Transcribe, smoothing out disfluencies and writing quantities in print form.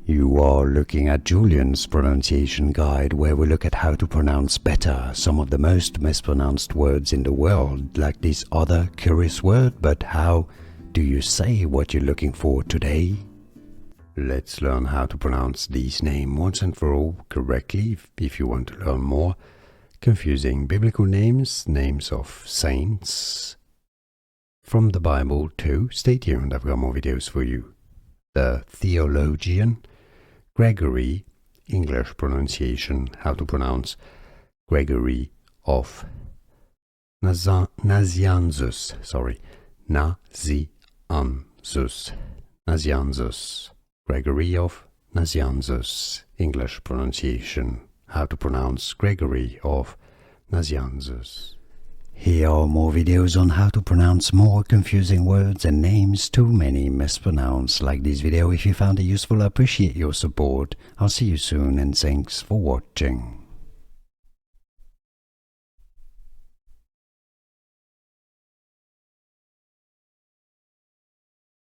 You are looking at Julian's pronunciation guide, where we look at how to pronounce better some of the most mispronounced words in the world, like this other curious word. But how do you say what you're looking for today? Let's learn how to pronounce these names once and for all correctly. If you want to learn more confusing biblical names, names of saints from the Bible too, stay tuned, I've got more videos for you. The theologian Gregory, English pronunciation, how to pronounce Gregory of Nazianzus, Nazianzus, Gregory of Nazianzus, English pronunciation, how to pronounce Gregory of Nazianzus. Here are more videos on how to pronounce more confusing words and names too many mispronounced. Like this video if you found it useful. I appreciate your support. I'll see you soon and thanks for watching.